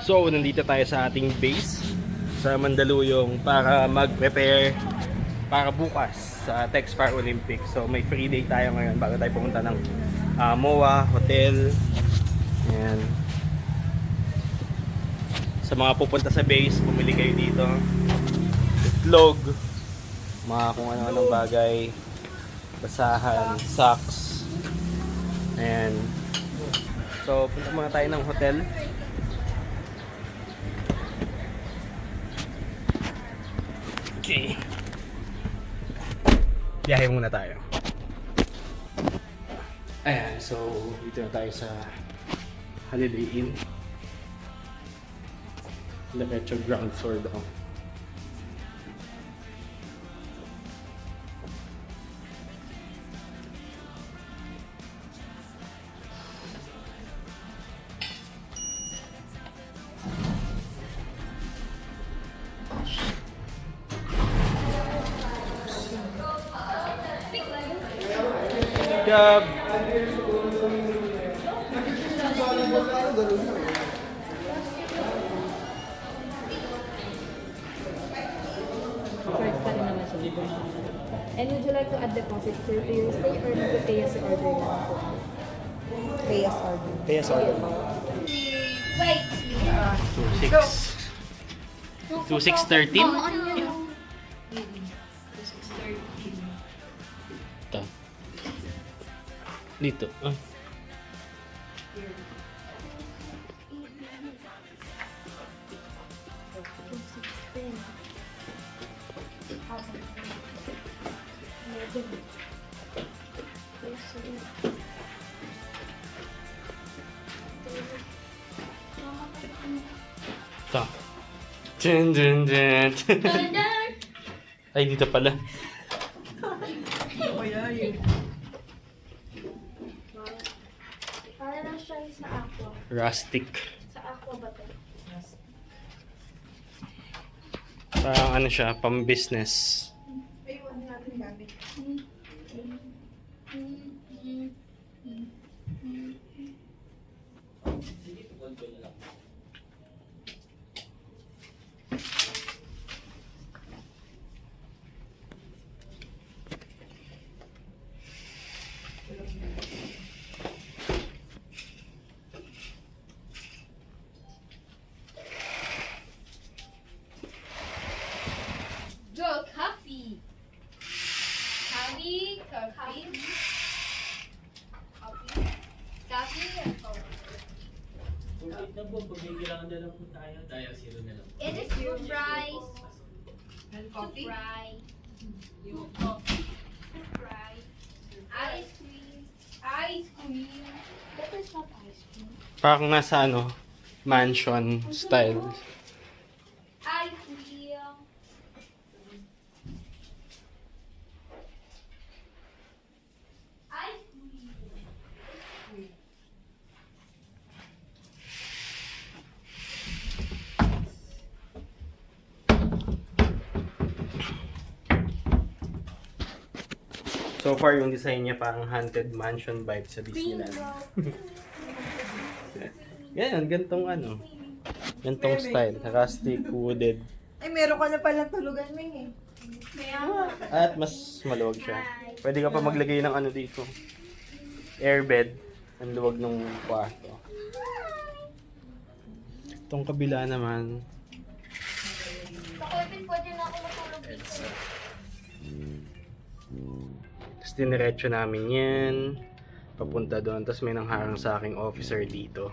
So, nandito tayo sa ating base sa Mandaluyong para mag-prepare para bukas sa Texpar Olympics. So, may free day tayo ngayon bago tayo pumunta ng MOA, hotel. Ayan. Sa mga pupunta sa base, bumili kayo dito. Itlog, mga kung ano-anong bagay, basahan, socks. Ayan. So, punta muna tayo ng hotel. Okay. Biyahe muna tayo. Ayan, so dito na tayo sa Holiday Inn. Diretso ground floor daw. Job. And would you like to add deposit sir to your stay or mag-pay as you order lang po? Pay as order. Pay as order. Wait. 2613? Ito. Dito. Ito. Dun, dun, dun. Ay, dito pala. Para siya sa aqua. Rustic. Sa aqua ba ito? Parang ano siya, pang-business. Go, coffee. Coffee. Coffee. Coffee. Na po, pag may kailangan na lang po tayo, zero na lang. It is two fries. And coffee? Two fries. Two coffee. Two fries. Ice cream. Ice cream. That is not ice cream. Parang nasa ano, mansion style. Ice cream. Ice cream. So far, yung design niya parang haunted mansion vibe sa Disneyland. Ganyan, gantong ano. Gantong style. Rustic, wooded. Ay, meron ka na palang tulugan, Ming eh. At mas maluwag siya. Pwede ka pa maglagay ng ano dito. Airbed. Ang luwag ng kwarto. Itong kabila naman. Sa Kevin, pwede na ako matulog dito. Tapos diniretso namin yan. Papunta doon. Tapos may nangharang sa aking officer dito.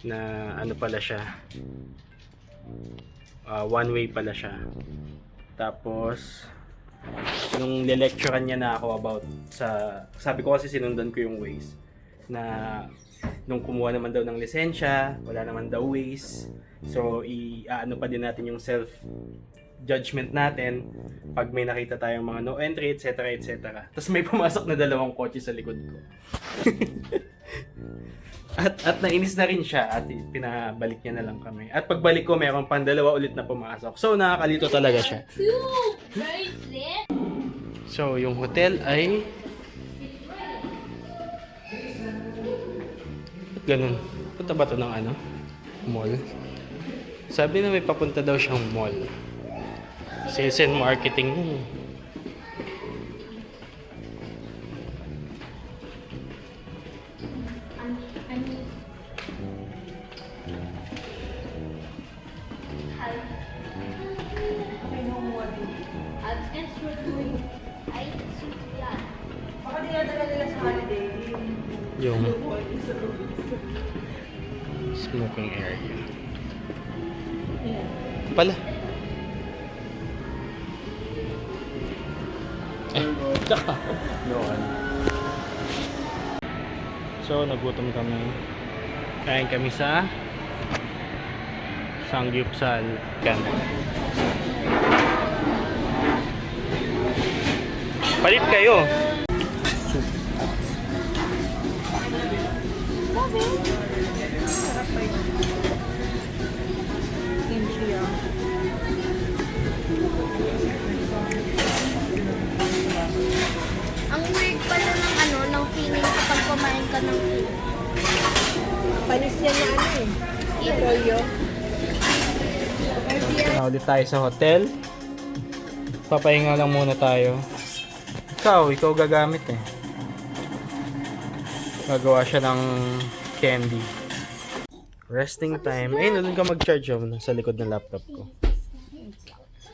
Na ano pala siya. One way pala siya. Tapos nung le-lecturean niya na ako about sa, sabi ko kasi sinundan ko yung ways na nung kumuha naman daw ng lisensya, wala naman daw ways. So ano pa din natin yung self judgment natin pag may nakita tayong mga no entry, etc. etc. Tapos may pumasok na dalawang kotse sa likod ko. At nainis na rin siya at pinabalik niya na lang kami. At pagbalik ko, meron pang dalawa ulit na pumasok. So, nakakalito talaga siya. So, yung hotel ay... Ba't ganun? Punta ba ito ng ano? Mall. Sabi na may papunta daw siyang mall. Sales and marketing yun. Baka dinadala nila sa holiday. Yung smoking area. Pala. Noon. So, nagutom kami. Kain kami sa Sangyupsal Kan. Palit kayo. Kimchi ah. Ang weird pala ng ng feeling kapag kumain ka ng food. Panis yan na ano eh. Repolyo. Na ulit tayo sa hotel. Papahinga lang muna tayo. Ikaw gagamit eh. Gagawa siya ng candy. Resting time. Ayun, doon ka mag-charge sa likod ng laptop ko.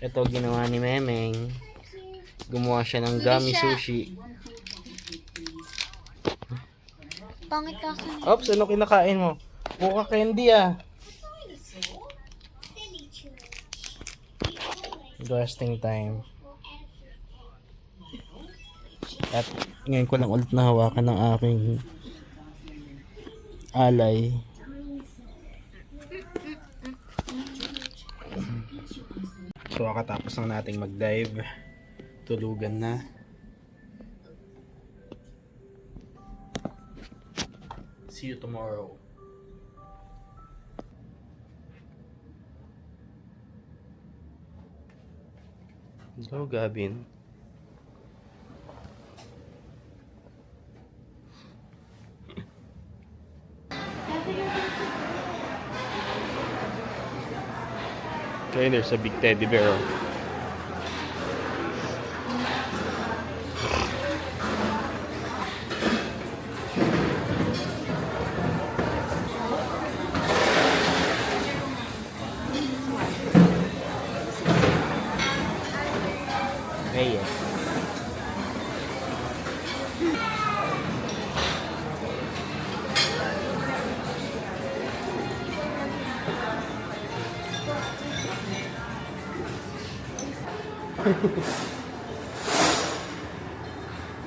Ito ginawa ni Memeng. Gumawa siya ng gummy sushi. Pangit kasi. Oops, ano kinakain mo? Mukha candy ah. Resting time. At ngayon ko lang ulit nahawakan ng aking alay. So kakatapos lang nating mag-dive. Tulugan na. See you tomorrow. Hello, Gavin. Okay, there's a big teddy bear. Hey, yeah.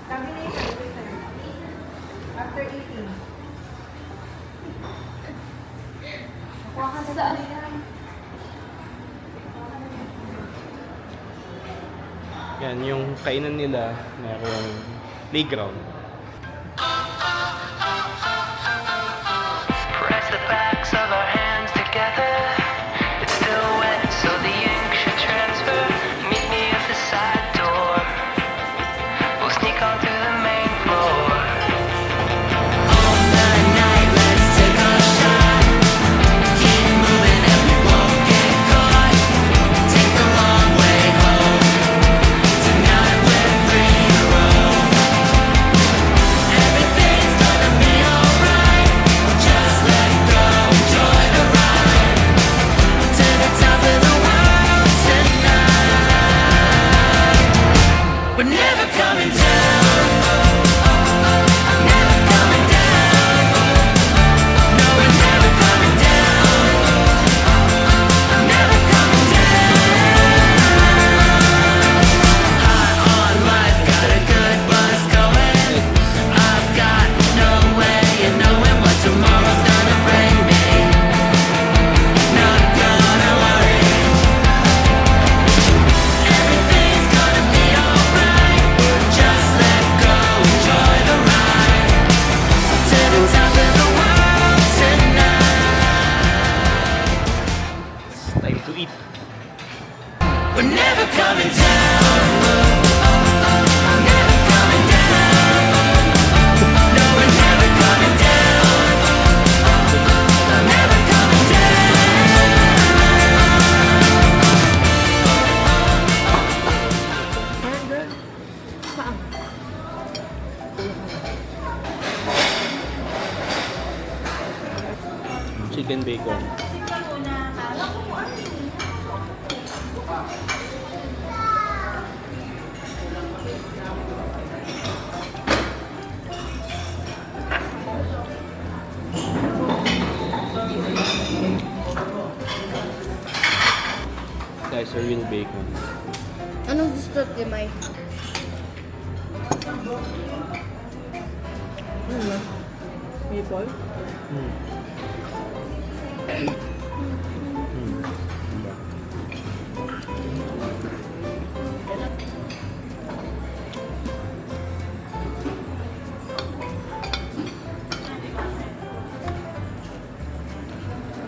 Sabi na yun, after eating. Kuha ka na sa yan. Yan, yung kainan nila, merong playground. Press the backs of our hands together. It's still wet, so the ink should transfer. Meet me at the side door. We'll sneak onto the main floor. All night, let's take a shot. Keep moving and we won't get caught. Take the long way home. Tonight we're free to roam. Everything's gonna be alright. Just let go, enjoy the ride. To the top of the world tonight. We're never coming down. Never coming down. No, we're never coming down. Never coming down. High on life, got a good buzz going. I've got no way of knowing what tomorrow's gonna bring me. Not gonna worry. Everything's gonna be alright. Just let go, enjoy the ride. To the top of the world tonight. It's time to eat. We're never coming down. Never coming down. No, we're never coming down. Never coming down. Korean bacon. Guys, a real bacon. Anong gusto ni Mike? Maple?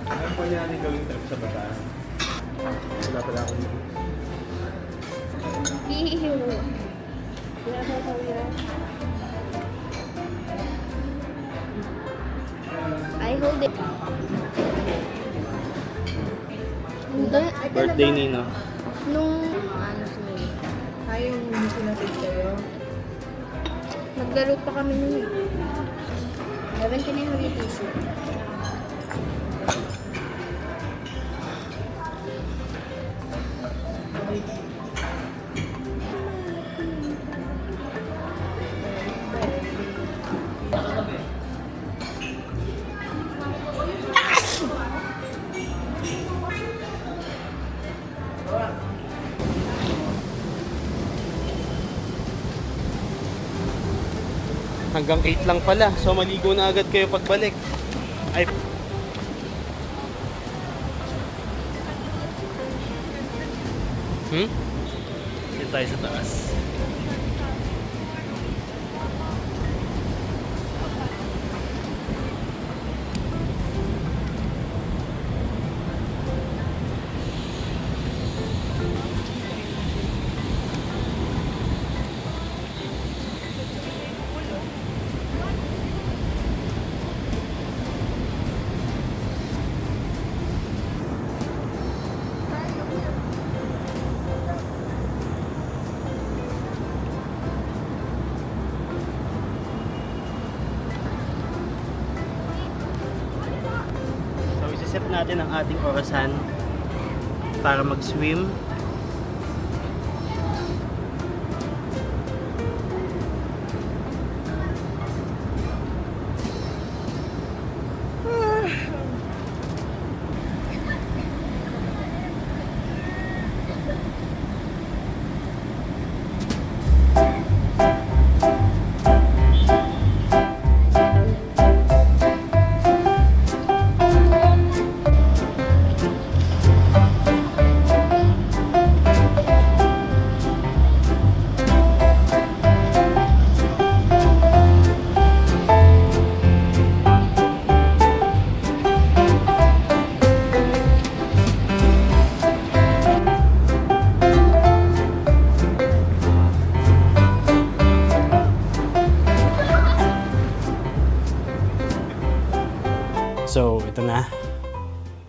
Ano pa niya natin gawing trip sa Bataan? Wala pala ako dito. Hihihiw. I hold it. Birthday ni no? Nung ano sumili. Ay, yung sinatid kayo. Naglaro pa kami nun eh. 11 na yung tissue. Hanggang 8 lang pala. So maligo na agad kayo pagbalik. Ay. Dito tayo sa taas. So, isi-set natin ang ating orasan para mag-swim. So, ito na.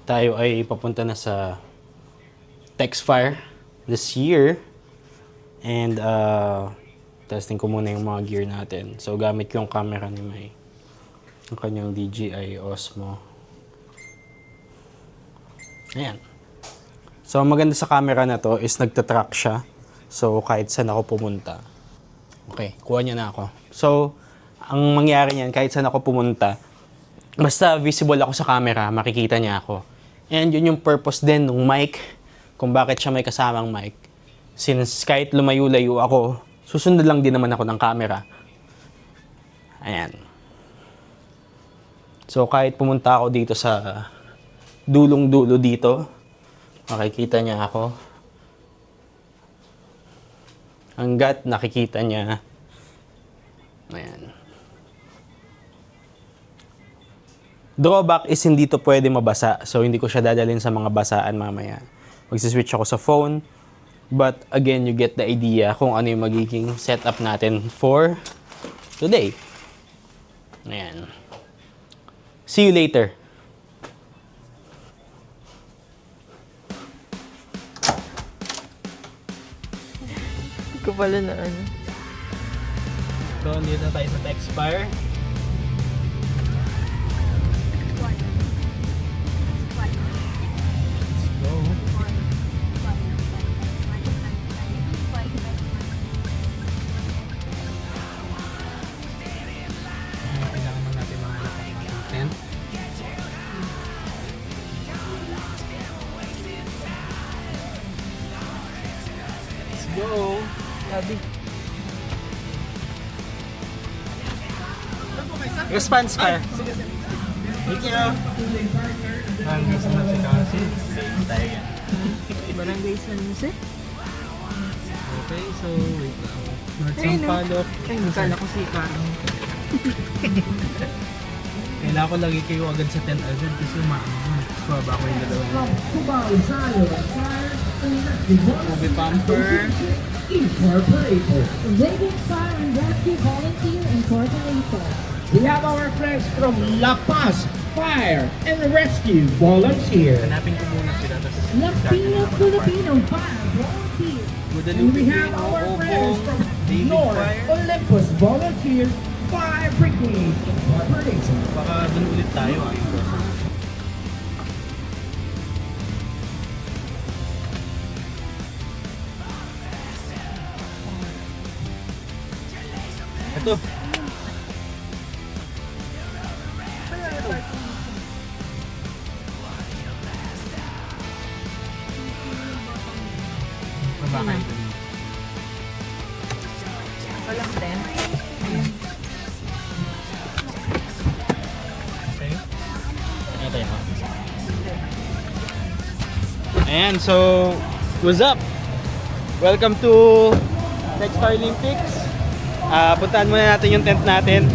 Tayo ay papunta na sa Texfire this year. And, testing ko muna yung mga gear natin. So, gamit ko yung camera ni May. Ang kanyang DJI Osmo. Ayan. So, ang maganda sa camera na to is nagtatrack siya. So, kahit saan ako pumunta. Okay, kuha niya na ako. So, ang mangyari niyan, kahit saan ako pumunta, basta visible ako sa camera, makikita niya ako. And yun yung purpose din ng mic, kung bakit siya may kasamang mic. Since kahit lumayo-layo ako, susunod lang din naman ako ng camera. Ayan. So kahit pumunta ako dito sa dulong-dulo dito, makikita niya ako. Hanggat nakikita niya. Ayan. Drawback is hindi to pwede mabasa. So, hindi ko siya dadalhin sa mga basaan mamaya. Magsiswitch ako sa phone. But, again, you get the idea kung ano yung magiging setup natin for today. Ayan. See you later. Hindi ko pala na ano. So, dito na tayo sa Texfire. Go! Sabi. Response pa. Thank you. Hanggang sa si Kasi. Same tayo yan. Barangay San Jose? Okay, so wait lang. North Ayun, no? Sampaloc. Ay, kala ko si Karang. Kailangan ko lagi kayo agad sa 10 agad kasi maano. Baba ko yung dalawa. Movie Pumper. Waving Fire and Rescue Volunteer Incorporated. We have our friends from La Paz Fire and Rescue Volunteer. Hanapin ko muna sila. Tapos Latino Filipino Fire Volunteer. And we have our friends from North Olympus Volunteer Fire Brigade Incorporated. Baka dun ulit tayo ah. Yung process. Ito. Baba kayo dun. Walang tent. Okay. Ito yun. Ayan, so what's up? Welcome to Next Paralympics. Puntahan muna natin yung tent natin.